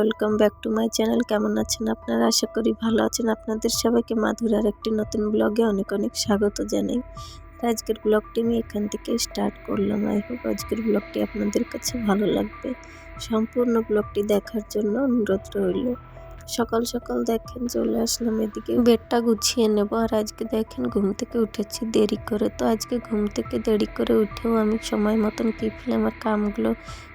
Welcome back to my channel. কেমন আছেন আপনারা? আশা করি ভালো আছেন। আপনাদের সবাইকে মাধুরার একটি নতুন ব্লগে অনেক অনেক স্বাগত জানাই। আজকের ব্লগটি আমি এখান থেকে স্টার্ট করলাম। আই হোপ আজকের ব্লগটি আপনাদের কাছে ভালো লাগবে। সম্পূর্ণ ব্লগটি দেখার জন্য অনুরোধ রইল। সকাল সকাল দেখেন চলে আসলাম এদিকে বেডটা গুছিয়ে নেব। আর আজকে দেখেন ঘুম থেকে উঠেছি দেরি করে। তো আজকে ঘুম থেকে দেরি করে উঠেও আমি সময় মতন কি ফেলে আমার কামগুলো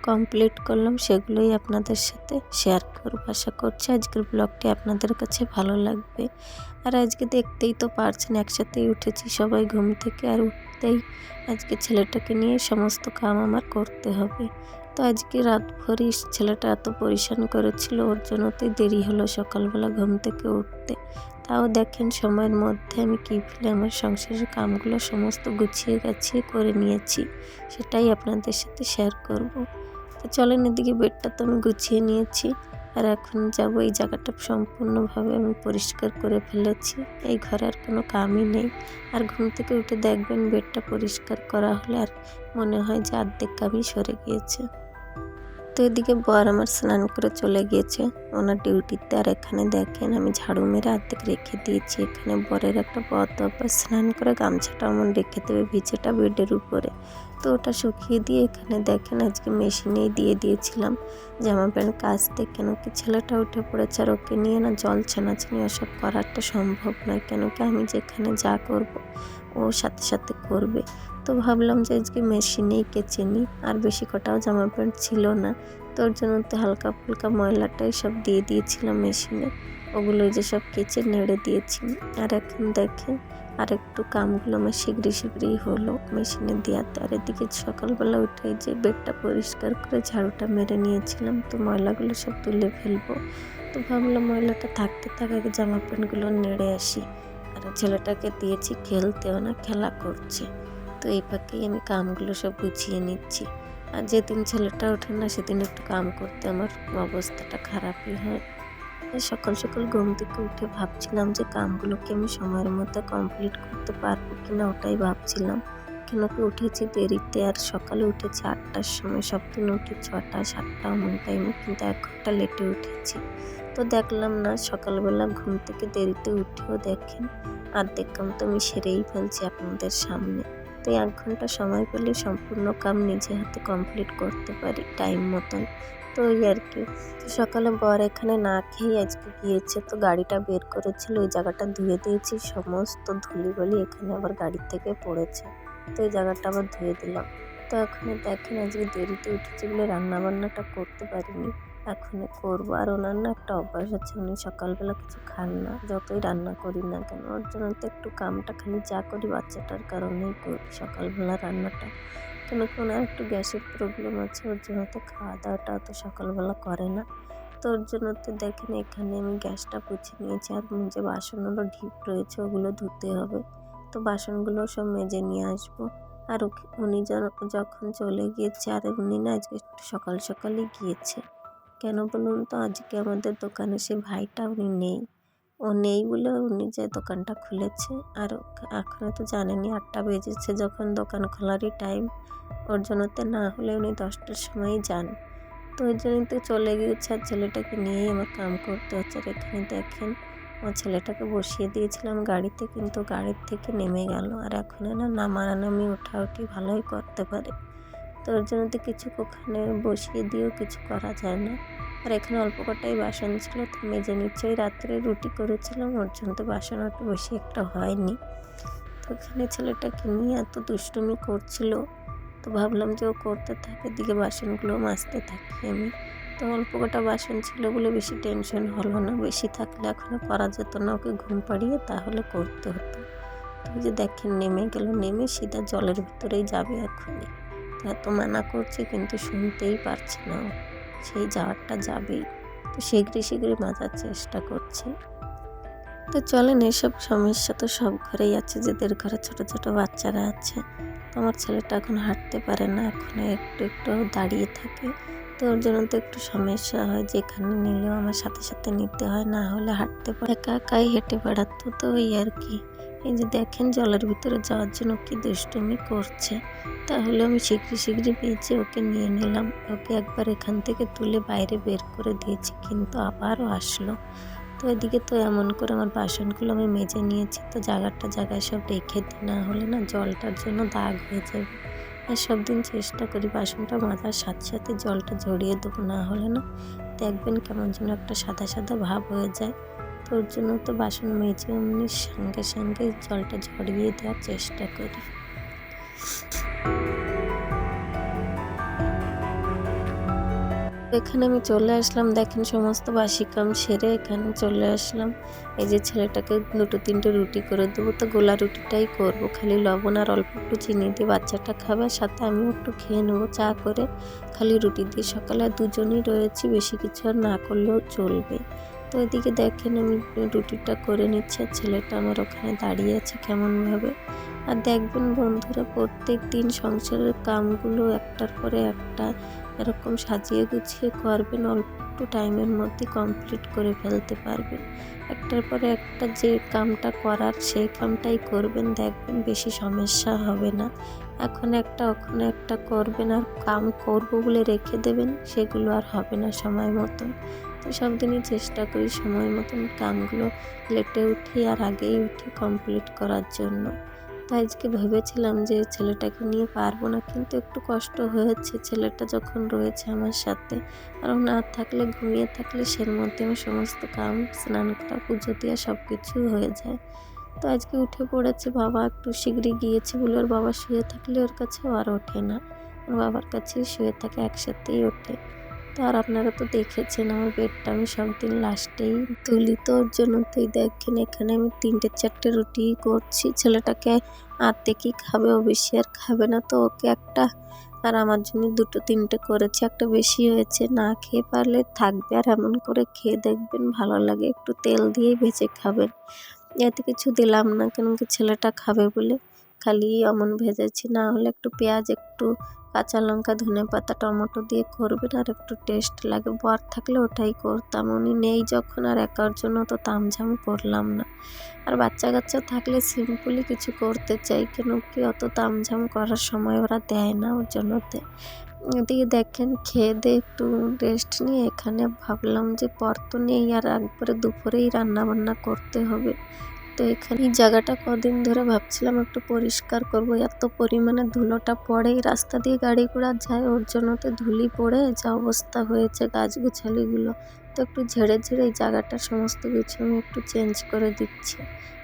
কমপ্লিট করলাম, সেগুলোই আপনাদের সাথে শেয়ার করব। আশা করছি আজকের ব্লগটি আপনাদের কাছে ভালো লাগবে। আর আজকে দেখতেই তো পারছেন একসাথেই উঠেছি সবাই ঘুম থেকে। আর উঠতেই আজকে ছেলেটাকে নিয়ে সমস্ত কাম আমার করতে হবে। তো আজকে রাত ভরই ছেলেটা এত পরিশান করেছিল, ওর জন্যতেই দেরি হলো সকালবেলা ঘুম থেকে উঠতে। তাও দেখেন সময়ের মধ্যে আমি কি ফেলে আমার সংসারের কামগুলো সমস্ত গুছিয়ে গাছিয়ে করে নিয়েছি, সেটাই আপনাদের সাথে শেয়ার করব। তো চলেন, এদিকে বেডটা তো আমি গুছিয়ে নিয়েছি। আর এখন যাব এই জায়গাটা সম্পূর্ণভাবে আমি পরিষ্কার করে ফেলেছি। এই ঘরে আর কোনো কামই নেই। আর ঘুম থেকে উঠে দেখবেন বেডটা পরিষ্কার করা হলে আর মনে হয় যে অর্ধেক কামই সরে গিয়েছে। তো এদিকে বর আমার স্নান করে চলে গিয়েছে ওনার ডিউটিতে। আর এখানে দেখেন আমি ঝাড়ু মেরে অর্ধেক রেখে দিয়েছি। এখানে বরের একটা বদ অভ্যাস, স্নান করে গামছাটা এমন রেখে দেবে ভিজেটা বেডের উপরে। তো ওটা শুকিয়ে দিয়ে এখানে দেখেন আজকে মেশিনেই দিয়ে দিয়েছিলাম জামা প্যান্ট কাচতে। কেন কি ছেলেটা উঠে পড়েছে আর ওকে নিয়ে না জল ছানাছানি ওসব করাটা সম্ভব নয়। কেন কি আমি যেখানে যা করব ও সাথে সাথে করবে। তো ভাবলাম যে আজকে মেশিনেই কেচে নিই। আর বেশি কটাও জামা প্যান্ট ছিল না, তোর জন্য তো হালকা ফুলকা ময়লাটাই সব দিয়ে দিয়েছিলাম মেশিনে। ওগুলো যে সব কেচে নেড়ে দিয়েছি। আর এখন দেখেন আর একটু কামগুলো আমার শীঘ্রই হলো মেশিনে দেওয়াতে। আর এদিকে সকালবেলা উঠে যে বেডটা পরিষ্কার করে ঝাড়ুটা মেরে নিয়েছিলাম, তো ময়লাগুলো সব তুলে ফেলবো। তো ভাবলাম ময়লাটা থাকতে আগে জামা প্যান্টগুলো নেড়ে আসি। আর ছেলেটাকে দিয়েছি খেলতেও না, খেলা করছে। তো এই ফাঁকেই আমি কামগুলো সব গুছিয়ে নিচ্ছি। আর যেদিন ছেলেটা ওঠে না সেদিন একটু কাম করতে আমার অবস্থাটা খারাপই হয়। সকাল সকাল ঘুম থেকে উঠে ভাবছিলাম যে কামগুলোকে আমি সময়ের মধ্যে কমপ্লিট করতে পারবো কিনা, ওটাই ভাবছিলাম। কেন কি উঠেছি দেরিতে, আর সকালে উঠেছি 8টার সময়। সব দিন উঠি 6টা 7টা এমন টাইমে, কিন্তু 1 ঘন্টা লেটে উঠেছি। তো দেখলাম না সকালবেলা ঘুম থেকে দেরিতে উঠেও দেখেন অর্ধেক কাম তো আমি সেরেই ফেলছি আপনাদের সামনে। তো 1 ঘন্টা সময় পেলে সম্পূর্ণ কাম নিজে হাতে কমপ্লিট করতে পারি টাইম মতন। তো ওই আর কি। তো সকালে বর এখানে না খেয়ে আজকে গিয়েছে, তো গাড়িটা বের করেছিল, ওই জায়গাটা ধুয়ে দিয়েছি। সমস্ত ধুলিবালি এখানে আবার গাড়ির থেকে পড়েছে, তো এই জায়গাটা আবার ধুয়ে দিলাম। তো এখন দেখেন আজকে দেরিতে উঠেছি বলে রান্নাবান্নাটা করতে পারিনি, এখন করবো। আর ওনার না একটা অভ্যাস আছে, উনি সকালবেলা কিছু খান না, যতই রান্না করি না কেন। ওর জন্য তো একটু কামটা খালি যা করি বাচ্চাটার কারণেই করি সকালবেলা রান্নাটা। কেন কি ওনার একটু গ্যাসের প্রবলেম আছে, ওর জন্য তো খাওয়া দাওয়াটা অত সকালবেলা করে না। তো ওর জন্য তো দেখেন এখানে আমি গ্যাসটা পুছে নিয়েছি। আর যে বাসনগুলো ঢিপ রয়েছে ওগুলো ধুতে হবে। তো বাসনগুলো সব মেজে নিয়ে আসবো। আর উনি যখন চলে গিয়েছে, আর উনি না আজকে একটু সকালই গিয়েছে। কেন বলুন তো, আজকে আমাদের দোকানে সে ভাইটা উনি নেই। ও নেই বলে উনি যে দোকানটা খুলেছে। আর এখনও তো জানেনই 8টা বেজেছে, যখন দোকান খোলারই টাইম। ওর জন্যতে না হলে উনি 10টার সময়ই যান। তো ওই জন্যই তো চলে গিয়েছে। আর ছেলেটাকে নিয়েই আমার কাম করতে হচ্ছে। আর এখানে দেখেন আমার ছেলেটাকে বসিয়ে দিয়েছিলাম গাড়িতে, কিন্তু গাড়ির থেকে নেমে গেল। আর এখন না নামানামি ওঠাউঠি ভালোই করতে পারে। তো ওর জন্য তো কিছু ওখানে বসিয়ে দিয়েও কিছু করা যায় না। আর এখানে অল্প কটাই বাসন ছিল, তো মেজে নিচ্ছে। ওই রাত্রে রুটি করেছিলাম, ওর জন্য তো বাসন একটু বেশি একটা হয়নি। তো এখানে ছেলেটাকে নিয়ে এত দুষ্টুমি করছিল, তো ভাবলাম যে ও করতে থাকে দিকে বাসনগুলো মাজতে থাকি আমি। তো অল্প কটা বাসন ছিল বলে বেশি টেনশন হলো না। বেশি থাকলে এখনও করা যেত না, ওকে ঘুম পাড়িয়ে তাহলে করতে হতো। তো যে দেখেন নেমে গেল, নেমে সিধা জলের ভিতরেই যাবে এখনই। এত মানা করছে কিন্তু শুনতেই পারছে না, সেই যাওয়ারটা যাবেই। তো শীঘ্রই মাজার চেষ্টা করছে। তো চলেন, এসব সমস্যা তো সব ঘরেই আছে, যাদের ঘরে ছোট ছোট বাচ্চারা আছে। তো আমার ছেলেটা এখন হাঁটতে পারে না, এখন একটু দাঁড়িয়ে থাকে। তো ওর জন্য তো একটু সমস্যা হয়, যেখানে নিলেও আমার সাথে সাথে নিতে হয়, না হলে হাঁটতে পারে, একা একাই হেঁটে বেড়াতো। তো ওই আর কি। এই যে দেখেন জলের ভিতরে যাওয়ার জন্য কি দুষ্টুমি করছে। তাহলে আমি শীঘ্রই পেয়েছি, ওকে নিয়ে নিলাম। ওকে একবার এখান থেকে তুলে বাইরে বের করে দিয়েছি, কিন্তু আবারও আসলো। তো এদিকে তো এমন করে আমার বাসনগুলো আমি মেজে নিয়েছি, তো জায়গায় সব রেখে দিই, না হলে না জলটার জন্য দাগ হয়ে যাবে। আর সব দিন চেষ্টা করি বাসনটা মাজার সাথে সাথে জলটা ঝরিয়ে দেবো, না হলে না দেখবেন কেমন যেন একটা সাদা সাদা ভাব হয়ে যায়। তো ওর জন্য তো বাসন মেজে এমনি সঙ্গে জলটা ঝরিয়ে দেওয়ার চেষ্টা করি। এখানে আমি চলে আসলাম, দেখেন সমস্ত বাসি কাম সেরে এখানে চলে আসলাম। এই যে ছেলেটাকে 2-3টে রুটি করে দেবো, তো গোলা রুটিটাই করব, খালি লবণ আর অল্প একটু চিনি দিয়ে। বাচ্চাটা খাবে, সাথে আমিও একটু খেয়ে নেবো চা করে, খালি রুটি দিয়ে। সকালে দুজনই রয়েছি, বেশি কিছু আর না করলেও চলবে। তো এদিকে দেখেন আমি রুটিটা করে নিচ্ছি, আর ছেলেটা আমার ওখানে দাঁড়িয়ে আছে কেমনভাবে। আর দেখবেন বন্ধুরা, প্রত্যেক দিন সংসারের কামগুলো একটার পরে একটা এরকম সাজিয়ে গুছিয়ে করবেন, অল্প একটু টাইমের মধ্যে কমপ্লিট করে ফেলতে পারবেন। একটার পরে একটা যে কামটা করার সেই কামটাই করবেন, দেখবেন বেশি সমস্যা হবে না। এখন একটা ওখানে একটা করবেন, আর কাম করব বলে রেখে দেবেন, সেগুলো আর হবে না সময় মতন। তো সব দিনই চেষ্টা করি সময় মতন কামগুলো লেটে উঠি আর আগেই উঠি কমপ্লিট করার জন্য। তো আজকে ভেবেছিলাম যে ছেলেটাকে নিয়ে পারবো না, কিন্তু একটু কষ্ট হয়েছে ছেলেটা যখন রয়েছে আমার সাথে। আর না থাকলে, ঘুমিয়ে থাকলে সের মধ্যে আমার সমস্ত কাম, স্নান করা, পুজো দেওয়া সব কিছু হয়ে যায়। তো আজকে উঠে পড়েছে, বাবা একটু শীঘ্রই গিয়েছে বলে ওর বাবা শুয়ে থাকলে ওর কাছে আর ওঠে না, ওর বাবার কাছেই শুয়ে থাকে, একসাথেই ওঠে। তো আর আপনারা তো দেখেছেন আমার বেডটা আমি সব দিন লাস্টেই তুলি, তো ওর জন্য তো দেখেন এখানে আমি 3-4টে রুটি করছি। ছেলেটাকে আর্ধেকই খাবে, ও বেশি আর খাবে না, তো ওকে একটা আর আমার জন্য 2-3টে করেছি। একটা বেশি হয়েছে, না খেয়ে পারলে থাকবে, আর এমন করে খেয়ে দেখবেন ভালো লাগে। একটু তেল দিয়েই ভেজে খাবেন, এতে কিছু দিলাম না, কেন কি ছেলেটা খাবে বলে খালি এমন ভেজেছি। না হলে একটু পেঁয়াজ, একটু কাঁচা লঙ্কা, ধনেপাতা, টমেটো দিয়ে করবেন, আর একটু টেস্ট লাগে। বর থাকলে ওটাই করতাম, উনি নেই যখন আর একার জন্য তো তামঝাম করলাম না। আর বাচ্চা কাচ্চা থাকলে সিম্পলি কিছু করতে চাই, কেন কি অত তামঝাম করার সময় ওরা দেয় না, ওর জন্যতে। এদিকে দেখেন খেয়ে দিয়ে একটু রেস্ট নিয়ে এখানে ভাবলাম যে পর তো নেই, আর একবারে দুপুরেই রান্না বান্না করতে হবে। তো এখানে এই জায়গাটা কদিন ধরে ভাবছিলাম একটু পরিষ্কার করব, এত পরিমাণে ধুলোটা পড়ে, এই রাস্তা দিয়ে গাড়ি ঘোড়া যায়, ওর জন্য তো ধুলি পড়ে যা অবস্থা হয়েছে গাছগুছালিগুলো। তো একটু ঝেড়ে এই জায়গাটা সমস্ত কিছু আমি একটু চেঞ্জ করে দিচ্ছি।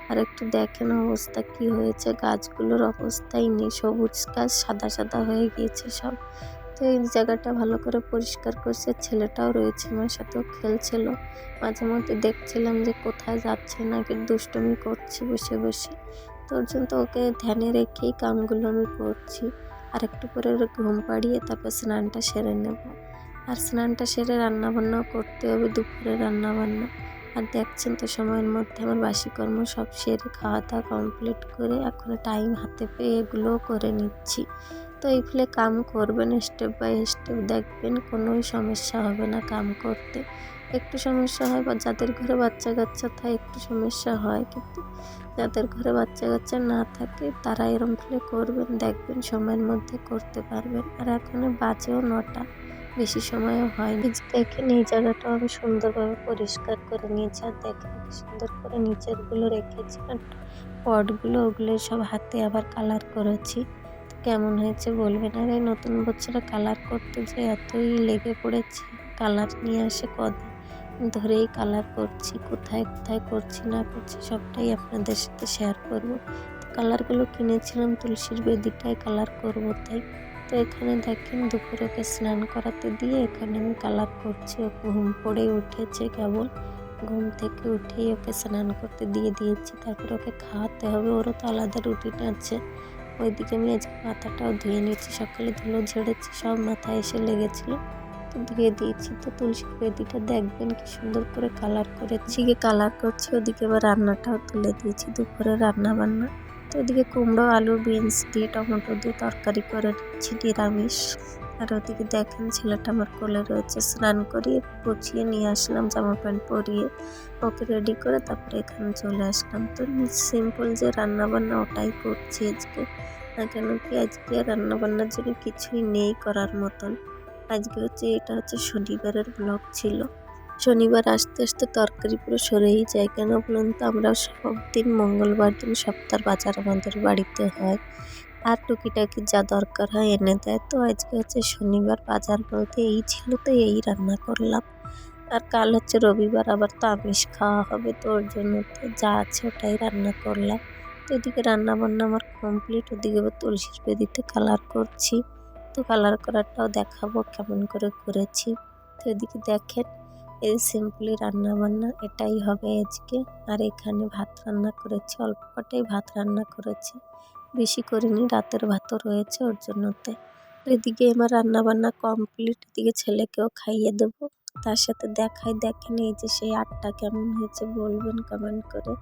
আর একটু দেখেন অবস্থা কি হয়েছে, গাছগুলোর অবস্থাই নেই, সবুজ গাছ সাদা সাদা হয়ে গিয়েছে সব। তো এই জায়গাটা ভালো করে পরিষ্কার করছে, ছেলেটাও রয়েছে আমার সাথেও খেলছিল। মাঝে মধ্যে দেখছিলাম যে কোথায় যাচ্ছে না, কি দুষ্টুমি করছে বসে বসে। তো ওর জন্য তো ওকে ধ্যানে রেখেই কামগুলো আমি করছি। আর একটু পরে ওর ঘুম পাড়িয়ে তারপর স্নানটা সেরে নেব। আর স্নানটা সেরে রান্নাবান্নাও করতে হবে, দুপুরে রান্নাবান্না। আর দেখছেন তো সময়ের মধ্যে আমার বাসি কর্ম সব সেরে খাওয়া দাওয়া কমপ্লিট করে এখন টাইম হাতে পেয়ে এগুলোও করে নিচ্ছি। তো এইগুলো কাম করবেন স্টেপ বাই স্টেপ, দেখবেন কোনোই সমস্যা হবে না কাম করতে। একটু সমস্যা হয়, বা যাদের ঘরে বাচ্চা কাচ্চা থাকে একটু সমস্যা হয়, কিন্তু যাদের ঘরে বাচ্চা কাচ্চা না থাকে তারা এরম ফেলে করবেন, দেখবেন সময়ের মধ্যে করতে পারবেন। আর এখনো বাজেও 9টা, বেশি সময়ও হয়নি। দেখেন এই জায়গাটাও আমি সুন্দরভাবে পরিষ্কার করে নিয়েছি, আর দেখেন কি সুন্দর করে নিচেরগুলো রেখেছি, আর পটগুলো ওগুলো সব হাতে আবার কালার করেছি। কেমন হয়েছে বলবেন। আর এই নতুন বছরে কালার করতে যে এতই লেগে পড়েছি, কালার নিয়ে আসে কদিন ধরেই কালার করছি, কোথায় কোথায় করছি না করছি সবটাই আপনাদের সাথে শেয়ার করব। তো কালারগুলো কিনেছিলাম তুলসীর বেদিটায় কালার করব তাই। তো এখানে দেখেন দুপুরে ওকে স্নান করাতে দিয়ে এখানে আমি কালার করছি। ও ঘুম পড়ে উঠেছে কেবল, ঘুম থেকে উঠেই ওকে স্নান করতে দিয়ে দিয়েছি, তারপরে ওকে খাওয়াতে হবে, ওরও তো আলাদা রুটিন আছে। ওইদিকে আমি আজকে মাথাটাও ধুয়ে নিয়েছি, সকালে ধুলো ঝেড়েছি, সব মাথায় এসে লেগেছিলো, তো ধুয়ে দিয়েছি। তো তুলসীর বেদিটা দেখবেন কি সুন্দর করে কালার করেছি, কালার করছি, ওদিকে এবার রান্নাটাও তুলে দিয়েছি, দুপুরে রান্না বান্না। তো ওদিকে কুমড়ো আলু বিনস দিয়ে টমেটো দিয়ে তরকারি করে নিচ্ছি নিরামিষ। আর ওদিকে দেখেন ছেলেটা আমার কোলে রয়েছে, স্নান করিয়ে গুছিয়ে নিয়ে আসলাম, জামা প্যান্ট পরিয়ে ওকে রেডি করে তারপরে এখানে চলে আসলাম। তো সিম্পল যে রান্না বান্না ওটাই করছি আজকে, না কেন কি আজকে রান্না বান্নার জন্য কিছুই নেই করার মতন। আজকে এটা হচ্ছে শনিবারের ব্লগ ছিল। শনিবার আসতে আসতে তরকারি পুরো সরেই যায়, কেন বলুন তো আমরা সব দিন মঙ্গলবার দিন সপ্তাহের বাজার আমাদের বাড়িতে হয়, আর টুকিটাকি যা দরকার হয় এনে দেয়। তো আজকে হচ্ছে শনিবার, বাজার বলতে এই ছিল, তো এই রান্না করলাম। আর কাল হচ্ছে রবিবার, আবার তো আমিষ খাওয়া হবে, তো ওর জন্য তো যা আছে ওটাই রান্না করলাম। তো এদিকে রান্না বান্না আমার কমপ্লিট, ওদিকে আবার তুলসীর বেদিতে কালার করছি। তো কালার করাটাও দেখাবো কেমন করে করেছি। তো এদিকে দেখেন এই সিম্পলি রান্না বান্না এটাই হবে আজকে। আর এখানে ভাত রান্না করেছি, অল্প কটাই ভাত রান্না করেছি, বেশি করিনি, রাতের ভাতও রয়েছে ওর জন্যতে। এদিকে আমার রান্না বান্না কমপ্লিট, এদিকে ছেলেকেও খাইয়ে দেবো। তার সাথে দেখেন এই যে সেই আটটা কেমন হয়েছে বলবেন কমেন্ট করে।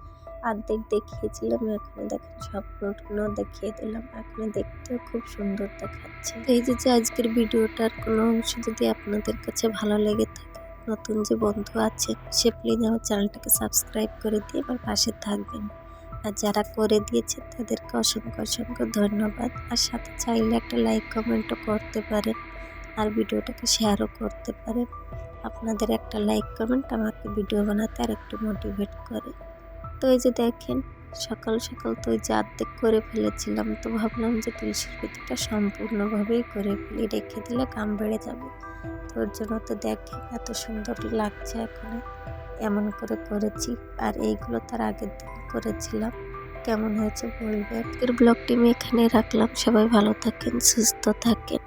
অর্ধেক দেখিয়েছিলাম, এখানে দেখেন সম্পূর্ণ দেখিয়ে দিলাম, এখানে দেখতেও খুব সুন্দর দেখাচ্ছে। এই যে আজকের ভিডিওটার কোনো অংশ যদি আপনাদের কাছে ভালো লেগে থাকে, নতুন যে বন্ধু আছেন সে প্লিজ আমার চ্যানেলটাকে সাবস্ক্রাইব করে দিয়ে আমার পাশে থাকবেন। আর যারা করে দিয়েছে তাদেরকে অসংখ্য ধন্যবাদ। আর সাথে চাইলে একটা লাইক কমেন্টও করতে পারেন, আর ভিডিওটাকে শেয়ারও করতে পারেন। আপনাদের একটা লাইক কমেন্ট আমাকে ভিডিও বানাতে আর একটু মোটিভেট করে। তো এই যে দেখেন সকাল সকাল তো ওই যে অর্ধেক করে ফেলেছিলাম, তো ভাবলাম যে তুলসীর বেদিটা সম্পূর্ণভাবেই করে ফেলি, রেখে দিলে কাম বেড়ে যাবে। তো ওর জন্য তো দেখেন এত সুন্দর লাগছে, এখন এমন করে করেছি। আর এইগুলো তার আগের দিন করেছিলাম। কেমন হয়েছে বলবে। আজকের ব্লগটি আমি এখানে রাখলাম, সবাই ভালো থাকেন, সুস্থ থাকেন।